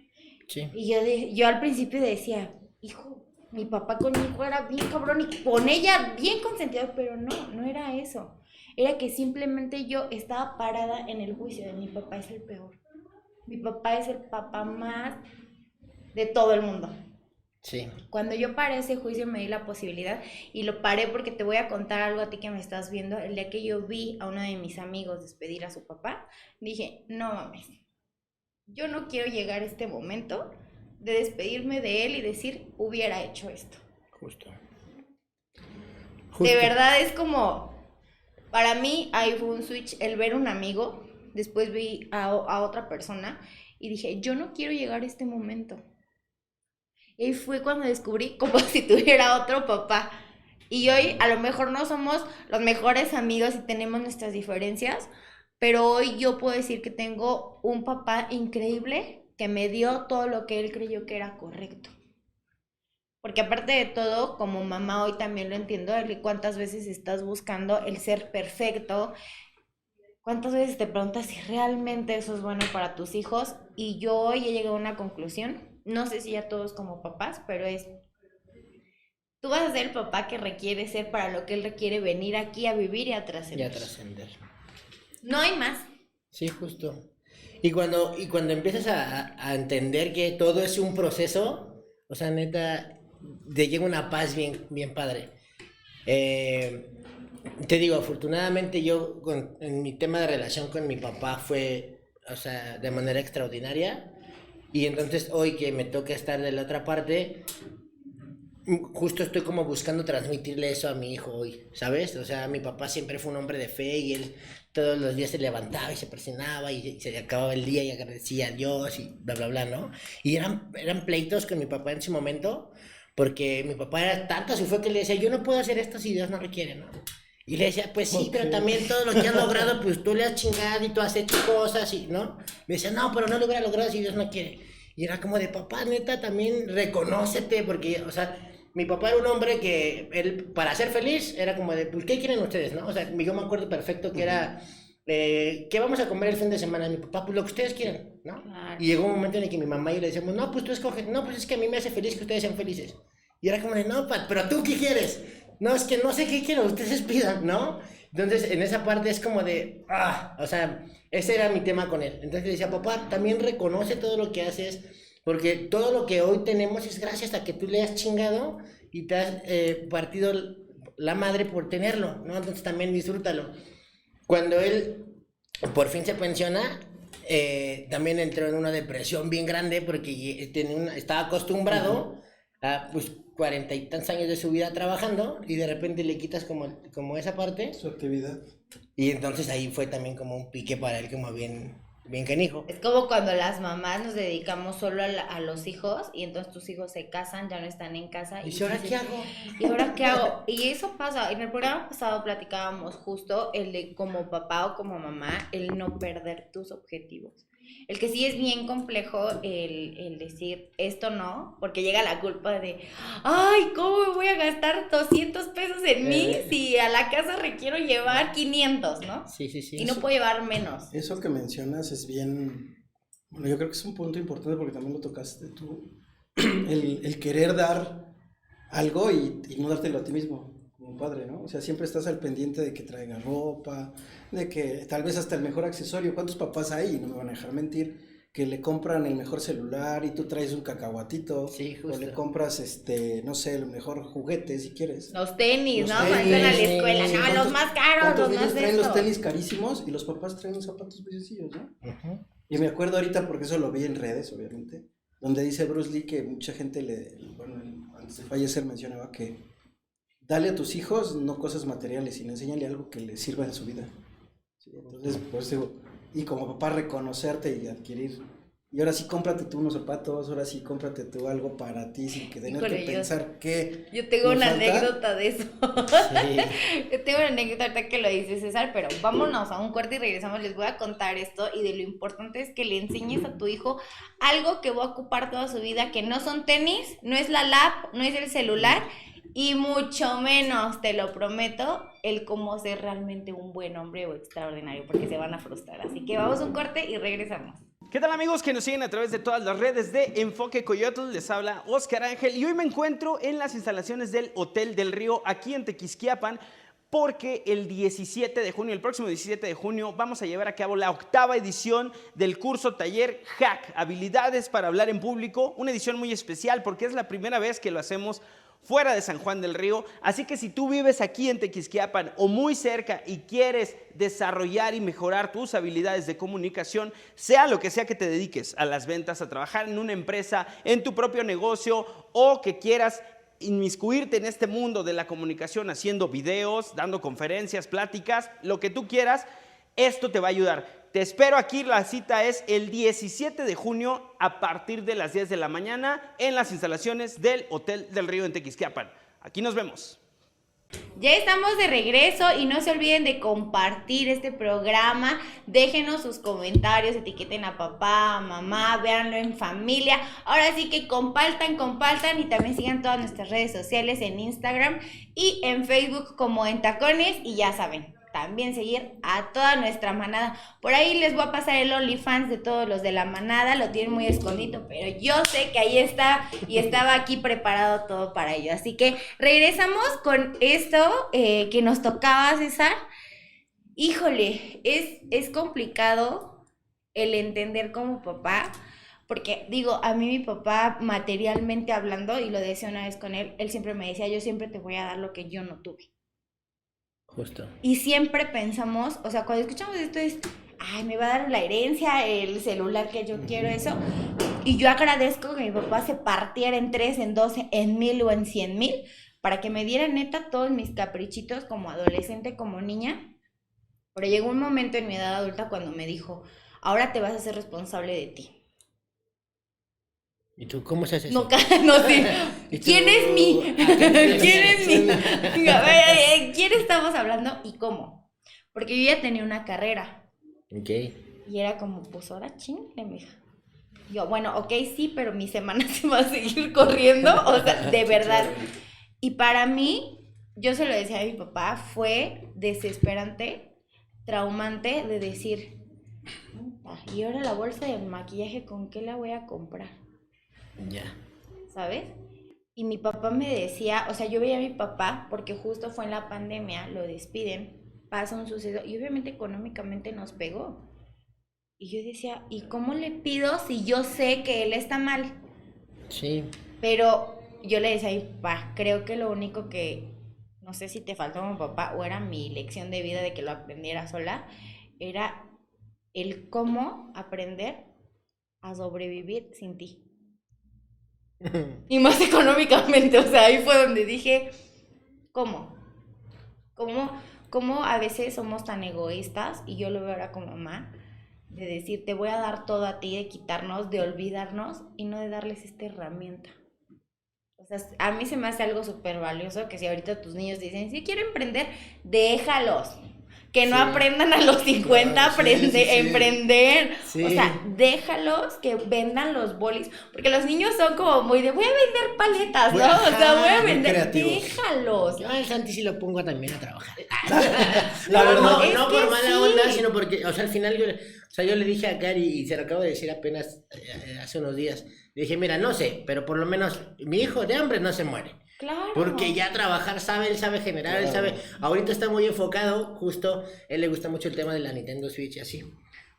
Speaker 3: Sí.
Speaker 1: Y yo al principio decía, hijo, mi papá con mi hijo era bien cabrón y con ella bien consentido, pero no era eso. Era que simplemente yo estaba parada en el juicio de mi papá es el peor. Mi papá es el papá más de todo el mundo.
Speaker 3: Sí.
Speaker 1: Cuando yo paré ese juicio me di la posibilidad y lo paré porque te voy a contar algo a ti que me estás viendo. El día que yo vi a uno de mis amigos despedir a su papá, dije, no mames, yo no quiero llegar a este momento de despedirme de él y decir, hubiera hecho esto.
Speaker 3: Justo.
Speaker 1: De verdad es como, para mí ahí fue un switch el ver a un amigo, después vi a otra persona y dije, yo no quiero llegar a este momento. Y fue cuando descubrí como si tuviera otro papá. Y hoy a lo mejor no somos los mejores amigos y tenemos nuestras diferencias, pero hoy yo puedo decir que tengo un papá increíble que me dio todo lo que él creyó que era correcto. Porque aparte de todo, como mamá hoy también lo entiendo, el que cuántas veces estás buscando el ser perfecto, cuántas veces te preguntas si realmente eso es bueno para tus hijos. Y yo hoy he llegado a una conclusión. No sé si ya todos como papás, pero es, tú vas a ser el papá que requiere ser para lo que él requiere venir aquí a vivir y a trascender.
Speaker 3: Ya trascender.
Speaker 1: No hay más.
Speaker 3: Sí, justo. Y cuando empiezas a entender que todo es un proceso, o sea, neta, te llega una paz bien padre. Te digo, afortunadamente yo en mi tema de relación con mi papá fue, o sea, de manera extraordinaria. Y entonces hoy que me toca estar de la otra parte, justo estoy como buscando transmitirle eso a mi hijo hoy, ¿sabes? O sea, mi papá siempre fue un hombre de fe y él todos los días se levantaba y se presionaba y se acababa el día y agradecía a Dios y bla, bla, bla, ¿no? Y eran pleitos con mi papá en ese momento, porque mi papá era tanto así fue que le decía, yo no puedo hacer esto si Dios no lo quiere, ¿no? Y le decía, pues sí, pero también todo lo que has logrado, pues tú le has chingado y tú has hecho cosas, y, ¿no? Me decía, no, pero no lo hubiera logrado si Dios no quiere. Y era como de, papá, neta, también reconócete, porque, o sea, mi papá era un hombre que, él, para ser feliz, era como de, pues, ¿qué quieren ustedes, no? O sea, yo me acuerdo perfecto que era, ¿qué vamos a comer el fin de semana? Mi papá, pues, lo que ustedes quieran, ¿no?
Speaker 1: Claro.
Speaker 3: Y llegó un momento en el que mi mamá y yo le decíamos, no, pues, tú escoges, no, pues, es que a mí me hace feliz que ustedes sean felices. Y era como de, no, pero ¿tú qué quieres? No, es que no sé qué quiero, ustedes pidan, ¿no? Entonces, en esa parte es como de, o sea, ese era mi tema con él. Entonces le decía, papá, también reconoce todo lo que haces, porque todo lo que hoy tenemos es gracias a que tú le has chingado y te has partido la madre por tenerlo, ¿no? Entonces también disfrútalo. Cuando él por fin se pensiona, también entró en una depresión bien grande porque estaba acostumbrado a, pues, 40 y tantos años de su vida trabajando y de repente le quitas como esa parte.
Speaker 4: Su actividad.
Speaker 3: Y entonces ahí fue también como un pique para él como bien canijo.
Speaker 1: Es como cuando las mamás nos dedicamos solo a los hijos y entonces tus hijos se casan, ya no están en casa.
Speaker 3: ¿Y ahora qué hago?
Speaker 1: ¿Y ahora qué hago? Y eso pasa. En el programa pasado platicábamos justo el de como papá o como mamá, el no perder tus objetivos. El que sí es bien complejo el decir esto no, porque llega la culpa de, ay, ¿cómo me voy a gastar 200 pesos en mí si a la casa requiero llevar 500, ¿no?
Speaker 3: Sí.
Speaker 1: Y no puedo llevar menos.
Speaker 4: Eso que mencionas es bien, bueno, yo creo que es un punto importante porque también lo tocaste tú, el querer dar algo y no dártelo a ti mismo como padre, ¿no? O sea, siempre estás al pendiente de que traiga ropa, de que tal vez hasta el mejor accesorio. ¿Cuántos papás hay? No me van a dejar mentir, que le compran el mejor celular y tú traes un cacahuatito.
Speaker 3: Sí, justo.
Speaker 4: O le compras, no sé, el mejor juguete si quieres.
Speaker 1: Los tenis,
Speaker 4: Los
Speaker 1: ¿no?
Speaker 4: tenis,
Speaker 1: Cuando van a la escuela,
Speaker 4: sí,
Speaker 1: no,
Speaker 4: ¿cuántos-
Speaker 1: los más caros,
Speaker 4: ¿Cuántos
Speaker 1: los
Speaker 4: niños
Speaker 1: más de
Speaker 4: traen los
Speaker 1: esto.
Speaker 4: tenis carísimos y los papás traen los zapatos muy sencillos, ¿no?
Speaker 3: Uh-huh.
Speaker 4: Y me acuerdo ahorita, porque eso lo vi en redes, obviamente, donde dice Bruce Lee que mucha gente antes de fallecer mencionaba que dale a tus hijos no cosas materiales, sino enséñale algo que les sirva en su vida. ¿Sí? Entonces, por eso digo, y como papá reconocerte y adquirir, y ahora sí cómprate tú unos zapatos, ahora sí cómprate tú algo para ti, sin que tengas
Speaker 1: Híjole,
Speaker 4: que pensar que
Speaker 1: Yo tengo
Speaker 4: me
Speaker 1: una
Speaker 4: falta.
Speaker 1: anécdota de eso.
Speaker 3: Sí.
Speaker 1: Yo tengo una anécdota ahorita que lo dice César, pero vámonos a un corte y regresamos. Les voy a contar esto y de lo importante es que le enseñes a tu hijo algo que va a ocupar toda su vida, que no son tenis, no es la lap, no es el celular y mucho menos, te lo prometo, el cómo ser realmente un buen hombre o extraordinario, porque se van a frustrar. Así que vamos a un corte y regresamos.
Speaker 2: ¿Qué tal, amigos que nos siguen a través de todas las redes de Enfoque Coyotl? Les habla Oscar Ángel y hoy me encuentro en las instalaciones del Hotel del Río aquí en Tequisquiapan porque el 17 de junio, el próximo 17 de junio, vamos a llevar a cabo la 8ª edición del curso taller Hack, habilidades para hablar en público, una edición muy especial porque es la primera vez que lo hacemos fuera de San Juan del Río, así que si tú vives aquí en Tequisquiapan o muy cerca y quieres desarrollar y mejorar tus habilidades de comunicación, sea lo que sea que te dediques, a las ventas, a trabajar en una empresa, en tu propio negocio o que quieras inmiscuirte en este mundo de la comunicación haciendo videos, dando conferencias, pláticas, lo que tú quieras, esto te va a ayudar. Te espero aquí, la cita es el 17 de junio a partir de las 10 de la mañana en las instalaciones del Hotel del Río en Tequisquiapan. Aquí nos vemos.
Speaker 1: Ya estamos de regreso y no se olviden de compartir este programa, déjenos sus comentarios, etiqueten a papá, a mamá, véanlo en familia. Ahora sí que compartan y también sigan todas nuestras redes sociales en Instagram y en Facebook como En Tacones y ya saben, también seguir a toda nuestra manada. Por ahí les voy a pasar el OnlyFans de todos los de la manada, lo tienen muy escondido, pero yo sé que ahí está y estaba aquí preparado todo para ello. Así que regresamos con esto que nos tocaba, César. Híjole, es complicado el entender como papá, porque digo, a mí mi papá materialmente hablando, y lo decía una vez con él siempre me decía, yo siempre te voy a dar lo que yo no tuve.
Speaker 3: Justo.
Speaker 1: Y siempre pensamos, o sea, cuando escuchamos esto es, ay, me va a dar la herencia, el celular que yo quiero, eso. Y yo agradezco que mi papá se partiera en 3, en 12, en 1000 o en 100,000 para que me diera neta todos mis caprichitos como adolescente, como niña. Pero llegó un momento en mi edad adulta cuando me dijo, ahora te vas a ser responsable de ti.
Speaker 3: ¿Y tú cómo se hace eso?
Speaker 1: No, sí. ¿Quién es mi? ¿Quién es mi? A ver, ¿quién estamos hablando y cómo? Porque yo ya tenía una carrera.
Speaker 3: Ok.
Speaker 1: Y era como, pues ahora chingle, mija. Yo, bueno, ok, sí, pero mi semana se va a seguir corriendo, o sea, de verdad. Y para mí, yo se lo decía a mi papá, fue desesperante, traumante de decir, y ahora la bolsa de maquillaje, ¿con qué la voy a comprar?
Speaker 3: Ya.
Speaker 1: ¿Sabes? Y mi papá me decía, o sea, yo veía a mi papá, porque justo fue en la pandemia, lo despiden, pasa un suceso, y obviamente económicamente nos pegó. Y yo decía, ¿y cómo le pido si yo sé que él está mal?
Speaker 3: Sí.
Speaker 1: Pero yo le decía a mi papá, creo que lo único que, no sé si te faltó como papá, o era mi lección de vida de que lo aprendiera sola, era el cómo aprender a sobrevivir sin ti. Y más económicamente, o sea, ahí fue donde dije, ¿cómo a veces somos tan egoístas? Y yo lo veo ahora como mamá, de decir, te voy a dar todo a ti, de quitarnos, de olvidarnos y no de darles esta herramienta. O sea, a mí se me hace algo súper valioso que si ahorita tus niños dicen, si quiero emprender, déjalos. Que no aprendan a los 50
Speaker 4: claro,
Speaker 1: emprender.
Speaker 3: Sí.
Speaker 1: O sea, déjalos que vendan los bolis. Porque los niños son como muy de, voy a vender paletas, ¿no? O sea, voy a vender. Déjalos.
Speaker 3: Yo al Santi sí lo pongo también a trabajar.
Speaker 4: La verdad.
Speaker 3: No por mala onda, sino porque, o sea, al final yo le dije a Cari, y se lo acabo de decir apenas hace unos días, le dije, mira, no sé, pero por lo menos mi hijo de hambre no se muere.
Speaker 1: Claro.
Speaker 3: Porque ya trabajar él sabe generar, él sabe. Ahorita está muy enfocado, justo, él le gusta mucho el tema de la Nintendo Switch y así.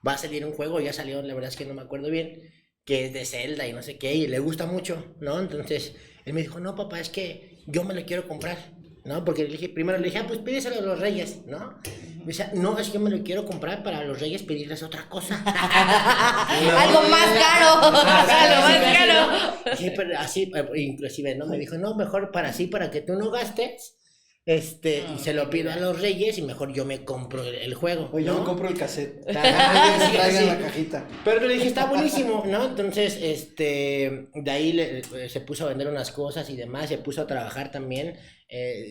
Speaker 3: Va a salir un juego, ya salió, la verdad es que no me acuerdo bien, que es de Zelda y no sé qué, y le gusta mucho, ¿no? Entonces, él me dijo, no, papá, es que yo me lo quiero comprar, ¿no? Porque primero le dije, pues pídeselo a los reyes, ¿no? Me decía, no, es que yo me lo quiero comprar para los reyes pedirles otra cosa.
Speaker 1: Algo más caro. Algo más caro.
Speaker 3: Sí, pero así, inclusive, ¿no? Me dijo, no, mejor para que tú no gastes, y se lo pido a los reyes y mejor yo me compro el juego.
Speaker 4: Oye,
Speaker 3: ¿no?
Speaker 4: yo me compro el cassette.
Speaker 3: Sí,
Speaker 4: Traigan la cajita.
Speaker 3: Pero le dije, está buenísimo, ¿no? Entonces, de ahí se puso a vender unas cosas y demás, se puso a trabajar también.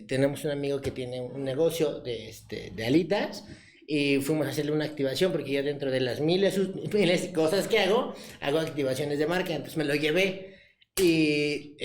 Speaker 3: Tenemos un amigo que tiene un negocio de alitas y fuimos a hacerle una activación porque yo dentro de las miles cosas que hago activaciones de marca, entonces me lo llevé. Y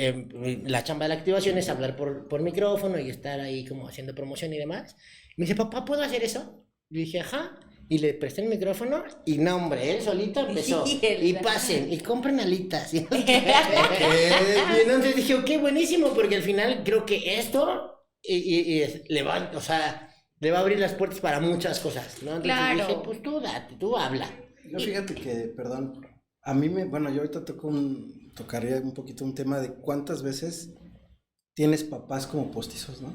Speaker 3: la chamba de la activación es hablar por micrófono y estar ahí como haciendo promoción y demás. Me dice, papá, ¿puedo hacer eso? Y dije, ajá. Y le presté el micrófono y no, hombre, él solito empezó. Y pasen, y compren alitas. Y entonces dije, ok, buenísimo, porque al final creo que esto le va, o sea, le va a abrir las puertas para muchas cosas, ¿no? Entonces
Speaker 1: Claro.
Speaker 3: dije, pues tú date, tú habla.
Speaker 4: No, fíjate que, perdón, a mí bueno, yo ahorita tocaría un poquito un tema de cuántas veces tienes papás como postizos, ¿no?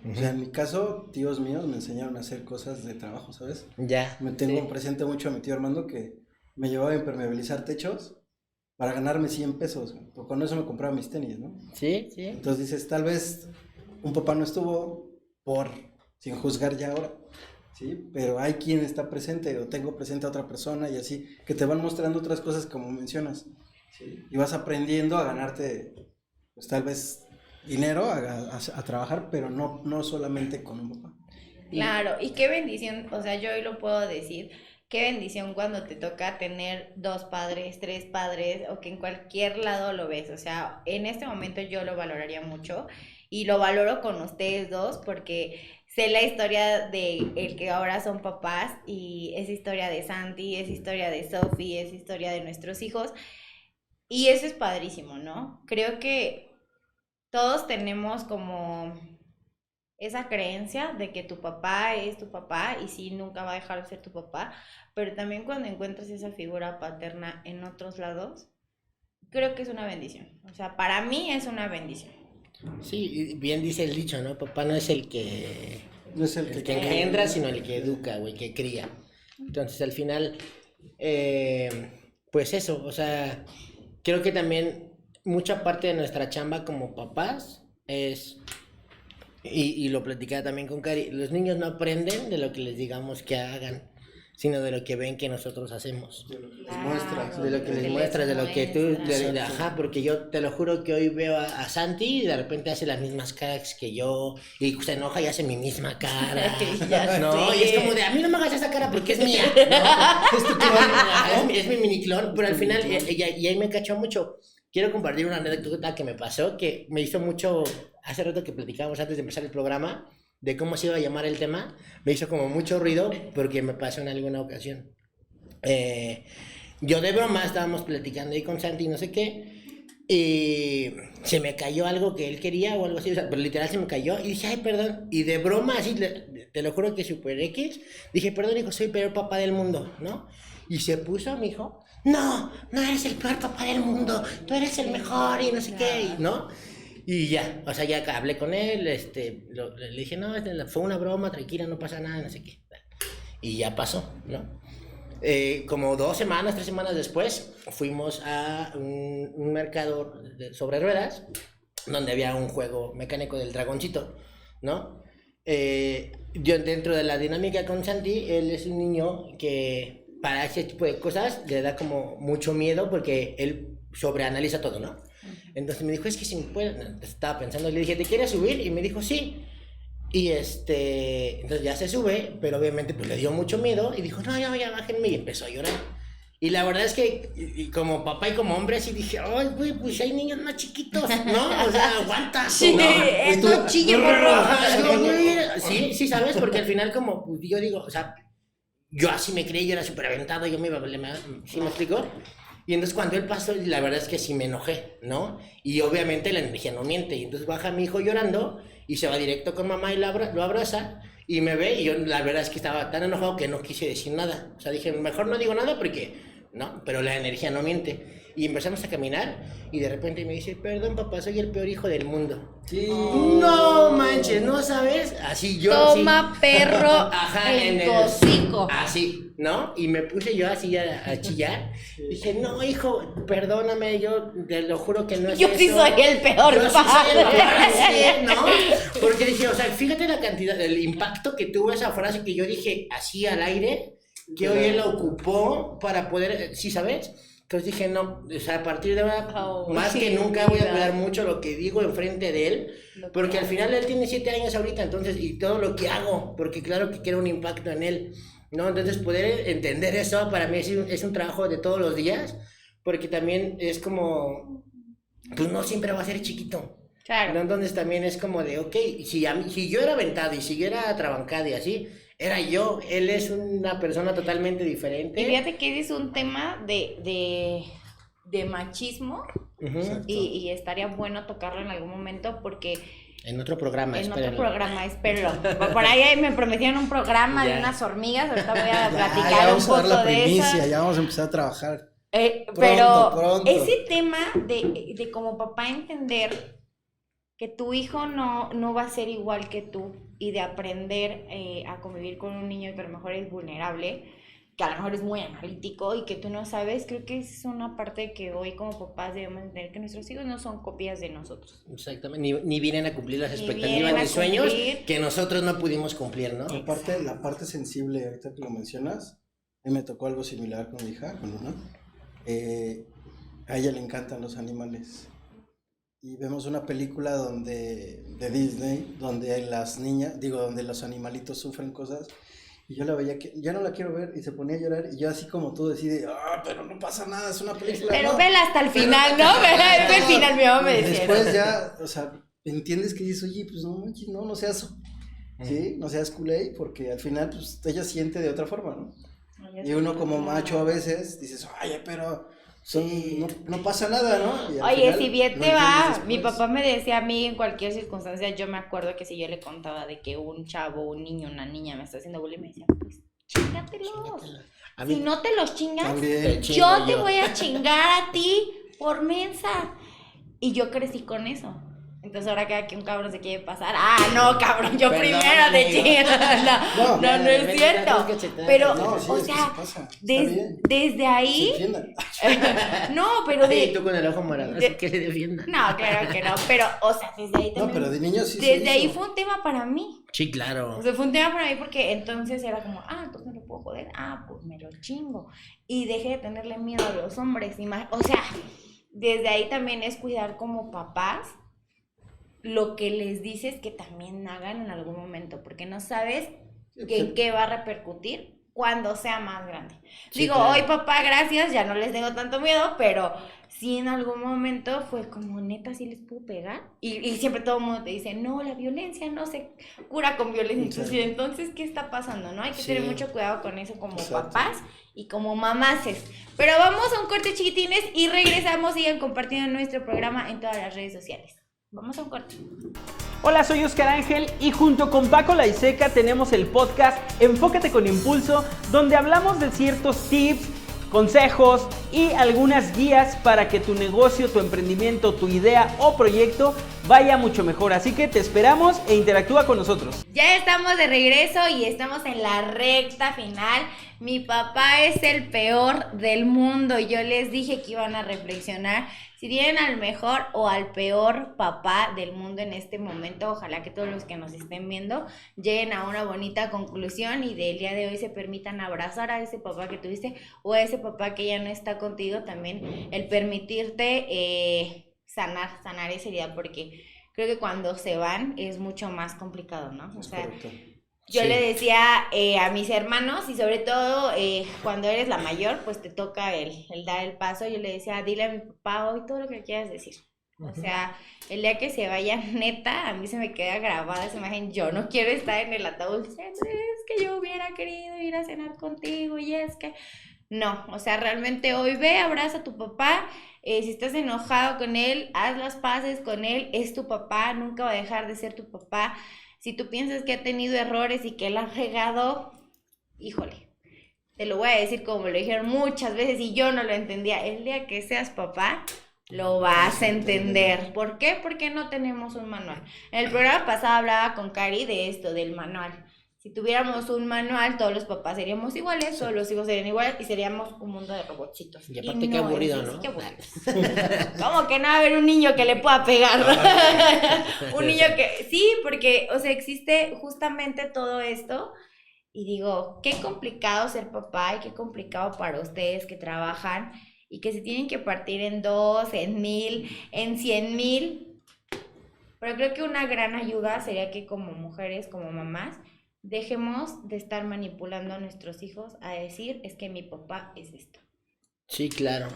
Speaker 4: O sea, en mi caso, tíos míos me enseñaron a hacer cosas de trabajo, ¿sabes?
Speaker 3: Ya.
Speaker 4: Me tengo presente mucho a mi tío Armando que me llevaba a impermeabilizar techos para ganarme 100 pesos, porque con eso me compraba mis tenis, ¿no?
Speaker 3: Sí.
Speaker 4: Entonces dices, tal vez un papá no estuvo sin juzgar ya ahora, ¿sí? Pero hay quien está presente, o tengo presente a otra persona y así, que te van mostrando otras cosas como mencionas, ¿sí? Y vas aprendiendo a ganarte, pues tal vez dinero, a trabajar, pero no solamente con un papá.
Speaker 1: Claro, y qué bendición, o sea, yo hoy lo puedo decir, qué bendición cuando te toca tener 2 padres, 3 padres, o que en cualquier lado lo ves, o sea, en este momento yo lo valoraría mucho, y lo valoro con ustedes dos, porque sé la historia de el que ahora son papás, y es historia de Santi, es historia de Sophie, es historia de nuestros hijos, y eso es padrísimo, ¿no? Creo que todos tenemos como esa creencia de que tu papá es tu papá y sí, nunca va a dejar de ser tu papá, pero también cuando encuentras esa figura paterna en otros lados, creo que es una bendición. O sea, para mí es una bendición.
Speaker 3: Sí, bien dice el dicho, ¿no? Papá no es el que
Speaker 4: No es el
Speaker 3: que engendra, sino el que educa, güey, que cría. Entonces, al final, pues eso, o sea, creo que también mucha parte de nuestra chamba como papás es, y lo platicaba también con Cari, los niños no aprenden de lo que les digamos que hagan, sino de lo que ven que nosotros hacemos.
Speaker 4: De lo que les muestras.
Speaker 3: De lo que les muestras, de lo que tú... ajá, porque yo te lo juro que hoy veo a Santi y de repente hace las mismas caras que yo y se enoja y hace mi misma cara.
Speaker 1: Ya
Speaker 3: No,
Speaker 1: sé.
Speaker 3: y es como de, a mí no me hagas esa cara porque es mía. ¿No? Es tu clon. Ajá, es mi mini clon, pero al final, y ahí me cachó mucho. Quiero compartir una anécdota que me pasó, que me hizo mucho, hace rato que platicábamos antes de empezar el programa, de cómo se iba a llamar el tema, me hizo como mucho ruido porque me pasó en alguna ocasión. Yo de broma estábamos platicando ahí con Santi no sé qué, y se me cayó algo que él quería o algo así, o sea, pero literal se me cayó y dije, ay, perdón, y de broma así, te lo juro que super X, dije, perdón, hijo, soy el peor papá del mundo, ¿no? Y se puso mi hijo, no eres el peor papá del mundo, tú eres el mejor y no sé qué, ¿no? Y ya, o sea, ya hablé con él, le dije, no, fue una broma, tranquila, no pasa nada, no sé qué. Y ya pasó, ¿no? Como 2 semanas, 3 semanas después, fuimos a un mercado sobre ruedas, donde había un juego mecánico del dragoncito, ¿no? Yo dentro de la dinámica con Santi, él es un niño que para ese tipo de cosas le da como mucho miedo porque él sobreanaliza todo, ¿no? Entonces me dijo, es que si me puedo, estaba pensando, le dije, ¿te quieres subir? Y me dijo, sí. Y entonces ya se sube, pero obviamente pues le dio mucho miedo y dijo, no, ya bájenme, y empezó a llorar. Y la verdad es que, y como papá y como hombre, así dije, ay, güey, pues hay niños más chiquitos, ¿no? O sea, aguanta.
Speaker 1: Sí,
Speaker 3: ¿no?
Speaker 1: esto chille, porro.
Speaker 3: Sí, ¿sabes? Porque al final como, pues, yo digo, o sea, yo así me creí, yo era súper aventado, yo me iba, ¿sí me explico? Y entonces cuando él pasó, la verdad es que sí me enojé, ¿no? Y obviamente la energía no miente. Y entonces baja mi hijo llorando y se va directo con mamá y lo abraza y me ve. Y yo la verdad es que estaba tan enojado que no quise decir nada. O sea, dije, mejor no digo nada porque, no, pero la energía no miente. Y empezamos a caminar y de repente me dice, perdón papá, soy el peor hijo del mundo.
Speaker 4: Sí.
Speaker 3: No manches, ¿no sabes? Así yo
Speaker 1: Toma,
Speaker 3: así,
Speaker 1: perro,
Speaker 3: ajá,
Speaker 1: en tu hocico.
Speaker 3: así, ¿no? Y me puse yo así a chillar. Dije, no, hijo, perdóname, yo te lo juro que no es
Speaker 1: Yo
Speaker 3: eso.
Speaker 1: sí soy el peor
Speaker 3: Yo sí soy el
Speaker 1: padre.
Speaker 3: peor, ¿no? Porque dije, o sea, fíjate la cantidad, el impacto que tuvo esa frase que yo dije así al aire, que hoy él la ocupó para poder, ¿sí sabes? Entonces dije, no, o sea, a partir de ahora, más que nunca voy a cuidar mucho lo que digo enfrente de él, porque al final él tiene 7 años ahorita, entonces, y todo lo que hago, porque claro que quiero un impacto en él, ¿no? Entonces poder entender eso para mí es un trabajo de todos los días, porque también es como, pues no siempre va a ser chiquito.
Speaker 1: Claro.
Speaker 3: ¿No? Entonces también es como de, ok, si yo era aventado y si yo era trabancado y así, era yo, él es una persona totalmente diferente.
Speaker 1: Y fíjate que ese es un tema de machismo
Speaker 3: Uh-huh.
Speaker 1: y estaría bueno tocarlo en algún momento porque
Speaker 3: En otro programa,
Speaker 1: En
Speaker 3: espérenlo.
Speaker 1: otro programa, espérenlo. Por ahí me prometieron un programa de
Speaker 3: Ya.
Speaker 1: unas hormigas, ahorita voy a
Speaker 4: Ya
Speaker 1: platicar un
Speaker 4: vamos a dar
Speaker 1: poco
Speaker 4: la
Speaker 1: de
Speaker 4: primicia,
Speaker 1: eso.
Speaker 4: ya vamos a empezar a trabajar.
Speaker 1: Pero
Speaker 4: pronto.
Speaker 1: ese tema de como papá entender que tu hijo no va a ser igual que tú y de aprender a convivir con un niño que a lo mejor es vulnerable, que a lo mejor es muy analítico y que tú no sabes, creo que es una parte que hoy como papás debemos entender, que nuestros hijos no son copias de nosotros.
Speaker 3: Exactamente, ni vienen a cumplir las
Speaker 1: Ni
Speaker 3: expectativas
Speaker 1: vienen a
Speaker 3: ni sueños
Speaker 1: cumplir.
Speaker 3: que nosotros no pudimos cumplir, ¿no?
Speaker 4: Aparte, la parte sensible, ahorita que lo mencionas, a mí me tocó algo similar con mi hija, con una. A ella le encantan los animales. Y vemos una película de Disney, donde las niñas, donde los animalitos sufren cosas. Y yo la veía que ya no la quiero ver y se ponía a llorar. Y yo así como tú decide, pero no pasa nada, es una película.
Speaker 1: Pero
Speaker 4: ¿no?
Speaker 1: vela hasta el final, ¿no? Ve el final, mi mamá me
Speaker 4: Y
Speaker 1: decía.
Speaker 4: después ya, o sea, entiendes que dices, oye, pues no manches, no seas, ¿sí? No seas culé, porque al final, pues ella siente de otra forma, ¿no? Y uno como macho a veces dices, oye, pero no pasa nada, ¿no? Y al
Speaker 1: Oye,
Speaker 4: final
Speaker 1: si bien
Speaker 4: lo
Speaker 1: te va,
Speaker 4: entiendes
Speaker 1: mi
Speaker 4: después.
Speaker 1: papá me decía a mí en cualquier circunstancia, yo me acuerdo que si yo le contaba de que un chavo, un niño, una niña me está haciendo bullying, me decía, pues chíngatelos.
Speaker 3: A
Speaker 1: Si
Speaker 3: mí
Speaker 1: no te los chingas,
Speaker 4: También.
Speaker 3: chingo
Speaker 1: yo te voy a chingar a ti por mensa. Y yo crecí con eso. Entonces ahora cada que un cabrón se quiere pasar, no, cabrón, yo
Speaker 3: Perdón,
Speaker 1: primero te
Speaker 3: amigo.
Speaker 1: chingo. No es cierto. Pero,
Speaker 4: No, sí,
Speaker 1: o
Speaker 4: es que
Speaker 1: sea,
Speaker 4: sí pasa. Está bien.
Speaker 1: desde
Speaker 4: Se
Speaker 1: ahí,
Speaker 4: defiendan.
Speaker 1: no, pero
Speaker 3: Y tú con el ojo morado, así
Speaker 1: de-
Speaker 3: que le defienda.
Speaker 1: no, claro que no, pero, o sea, desde ahí
Speaker 4: No,
Speaker 1: también,
Speaker 4: pero de niños sí se
Speaker 1: desde ahí
Speaker 4: hizo.
Speaker 1: fue un tema para mí.
Speaker 3: Sí, claro.
Speaker 1: O sea, fue un tema para mí porque entonces era como, pues me lo puedo joder, pues me lo chingo. Y dejé de tenerle miedo a los hombres. O sea, desde ahí también es cuidar como papás lo que les dices que también hagan en algún momento, porque no sabes en qué va a repercutir cuando sea más grande.
Speaker 3: Sí,
Speaker 1: Digo,
Speaker 3: claro.
Speaker 1: hoy papá, gracias, ya no les tengo tanto miedo, pero sí en algún momento fue como, neta, sí les puedo pegar. Y siempre todo el mundo te dice, no, la violencia no se cura con violencia.
Speaker 4: Exacto.
Speaker 1: Entonces, ¿qué está pasando? ¿No? Hay que
Speaker 3: Sí.
Speaker 1: tener mucho cuidado con eso como
Speaker 4: Exacto.
Speaker 1: papás y como mamases. Pero vamos a un corte, chiquitines, y regresamos. Sigan compartiendo nuestro programa en todas las redes sociales. Vamos a un corte.
Speaker 2: Hola, soy Oscar Ángel y junto con Paco Laiseca tenemos el podcast Enfócate con Impulso, donde hablamos de ciertos tips, consejos y algunas guías para que tu negocio, tu emprendimiento, tu idea o proyecto vaya mucho mejor. Así que te esperamos e interactúa con nosotros.
Speaker 1: Ya estamos de regreso y estamos en la recta final. Mi papá es el peor del mundo. Yo les dije que iban a reflexionar si tienen al mejor o al peor papá del mundo en este momento. Ojalá que todos los que nos estén viendo lleguen a una bonita conclusión y del día de hoy se permitan abrazar a ese papá que tuviste o a ese papá que ya no está contigo. También el permitirte sanar esa herida, porque creo que cuando se van es mucho más complicado, ¿no? O
Speaker 4: Es
Speaker 1: sea,
Speaker 4: correcto.
Speaker 1: yo
Speaker 3: Sí.
Speaker 1: le decía a mis hermanos, y sobre todo cuando eres la mayor, pues te toca el dar el paso. Yo le decía, dile a mi papá hoy todo lo que le quieras decir. O sea, el día que se vaya, neta, a mí se me queda grabada esa imagen. Yo no quiero estar en el ataúd diciendo, es que yo hubiera querido ir a cenar contigo y es que... No, o sea, realmente hoy ve, abraza a tu papá. Si estás enojado con él, haz las paces con él. Es tu papá, nunca va a dejar de ser tu papá. Si tú piensas que ha tenido errores y que él ha regado, híjole, te lo voy a decir como me lo dijeron muchas veces y yo no lo entendía. El día que seas papá, lo vas a entender. ¿Por qué? Porque no tenemos un manual. En el programa pasado hablaba con Cari de esto, del manual. Si tuviéramos un manual, todos los papás seríamos iguales, todos los hijos serían iguales y seríamos un mundo de robotcitos.
Speaker 3: Y aparte qué aburrido,
Speaker 1: es así,
Speaker 3: ¿no?
Speaker 1: qué aburrido. ¿Cómo que no va a haber un niño que le pueda pegar? Un niño que... Sí, porque, o sea, existe justamente todo esto y digo, qué complicado ser papá y qué complicado para ustedes que trabajan y que se tienen que partir en 2, en 1000, en 100,000. Pero creo que una gran ayuda sería que como mujeres, como mamás, dejemos de estar manipulando a nuestros hijos a decir, es que mi papá es esto.
Speaker 3: Sí, claro.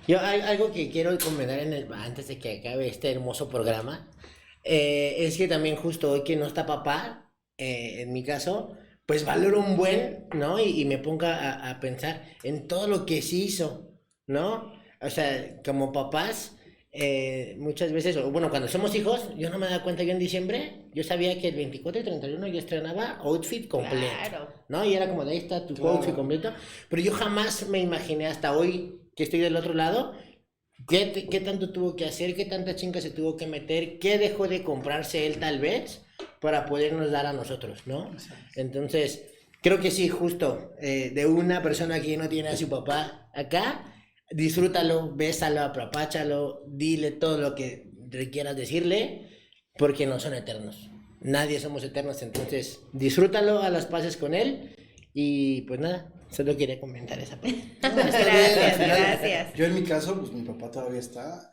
Speaker 3: Yo algo que quiero comentar antes de que acabe este hermoso programa, es que también justo hoy que no está papá, en mi caso, pues valoro un buen, ¿no? Y me ponga a pensar en todo lo que se hizo, ¿no? O sea, como papás, muchas veces, o bueno, cuando somos hijos, yo no me daba cuenta, yo en diciembre, yo sabía que el 24 y 31 yo estrenaba outfit completo,
Speaker 1: Claro.
Speaker 3: ¿no? Y era como, de ahí está tu
Speaker 4: Claro.
Speaker 3: outfit completo, pero yo jamás me imaginé hasta hoy que estoy del otro lado, qué tanto tuvo que hacer, qué tanta chinga se tuvo que meter, qué dejó de comprarse él tal vez para podernos dar a nosotros, ¿no? Entonces, creo que sí, justo, de una persona que no tiene a su papá acá, disfrútalo, bésalo, apapáchalo, dile todo lo que requieras decirle, porque no son eternos. Nadie somos eternos, entonces disfrútalo, a las paces con él y pues nada, solo quería comentar esa parte.
Speaker 4: No, está bien,
Speaker 1: Gracias,
Speaker 4: al final,
Speaker 1: gracias.
Speaker 4: Yo en mi caso, pues mi papá todavía está.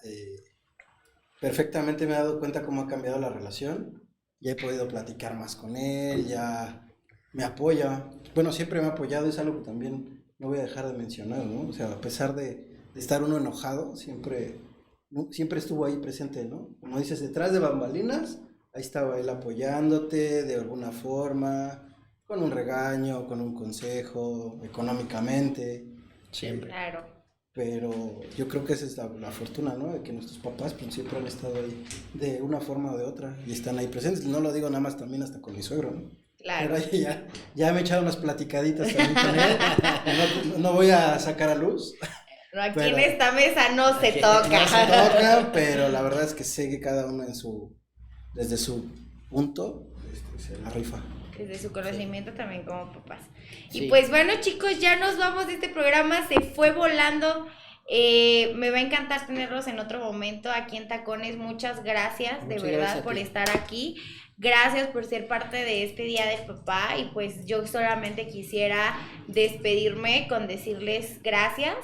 Speaker 4: Perfectamente me he dado cuenta cómo ha cambiado la relación. Ya he podido platicar más con él, ya me apoya. Bueno, siempre me ha apoyado, es algo que también no voy a dejar de mencionar, ¿no? O sea, a pesar de estar uno enojado, siempre estuvo ahí presente, ¿no? Como dices, detrás de bambalinas, ahí estaba él apoyándote de alguna forma, con un regaño, con un consejo, económicamente.
Speaker 3: Siempre.
Speaker 1: Claro.
Speaker 4: Pero yo creo que esa es la fortuna, ¿no? De que nuestros papás pues, siempre han estado ahí de una forma o de otra y están ahí presentes. No lo digo nada más también hasta con mi suegro, ¿no?
Speaker 1: Claro.
Speaker 4: Pero ya me he echado unas platicaditas también con él. No voy a sacar a luz.
Speaker 1: No, aquí
Speaker 4: Pero-
Speaker 1: en esta mesa no se
Speaker 3: Aquí
Speaker 1: toca.
Speaker 4: No se toca, pero la verdad es que sé que cada uno desde su punto, se la rifa.
Speaker 1: Desde su conocimiento también como papás. Y
Speaker 3: Sí.
Speaker 1: pues bueno, chicos, ya nos vamos de este programa, se fue volando. Me va a encantar tenerlos en otro momento aquí en Tacones. Muchas gracias, de
Speaker 3: Muchas
Speaker 1: verdad,
Speaker 3: gracias a
Speaker 1: por
Speaker 3: ti.
Speaker 1: estar aquí. Gracias por ser parte de este Día del Papá. Y pues yo solamente quisiera despedirme con decirles gracias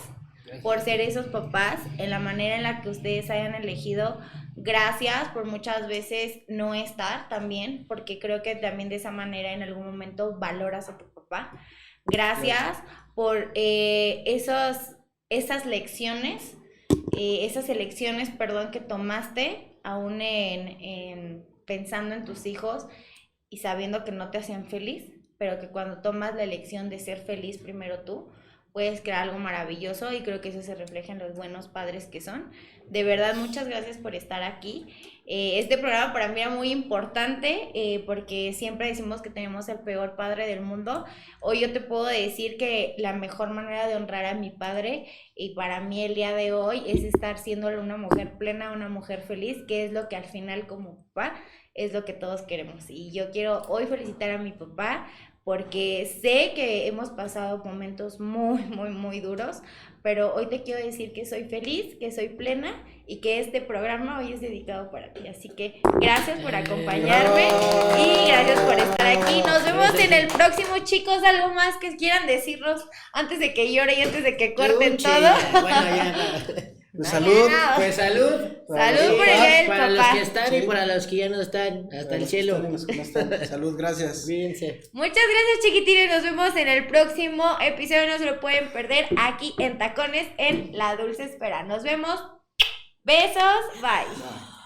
Speaker 1: por ser esos papás en la manera en la que ustedes hayan elegido. Gracias por muchas veces no estar también, porque creo que también de esa manera en algún momento valoras a tu papá. Gracias por esas lecciones, esas elecciones, perdón, que tomaste aún pensando en tus hijos y sabiendo que no te hacían feliz, pero que cuando tomas la elección de ser feliz primero tú, puedes crear algo maravilloso y creo que eso se refleja en los buenos padres que son. De verdad, muchas gracias por estar aquí. Este programa para mí era muy importante porque siempre decimos que tenemos el peor padre del mundo. Hoy yo te puedo decir que la mejor manera de honrar a mi padre y para mí el día de hoy es estar siendo una mujer plena, una mujer feliz, que es lo que al final como papá es lo que todos queremos. Y yo quiero hoy felicitar a mi papá porque sé que hemos pasado momentos muy, muy, muy duros, pero hoy te quiero decir que soy feliz, que soy plena y que este programa hoy es dedicado para ti. Así que gracias por acompañarme y gracias por estar aquí. Nos vemos en el próximo, chicos. ¿Algo más que quieran decirnos antes de que llore y antes de que corten
Speaker 3: Uche,
Speaker 1: todo?
Speaker 3: ya, bueno, ya no.
Speaker 4: Pues salud.
Speaker 3: Pues salud.
Speaker 1: Salud por el día del
Speaker 3: Para los
Speaker 1: papá.
Speaker 3: que están y
Speaker 4: Sí.
Speaker 3: para los que ya no están, hasta el cielo.
Speaker 4: Salud, gracias.
Speaker 3: Cuídense.
Speaker 1: Muchas gracias, chiquitines. Nos vemos en el próximo episodio. No se lo pueden perder aquí en Tacones en La Dulce Espera. Nos vemos. Besos. Bye.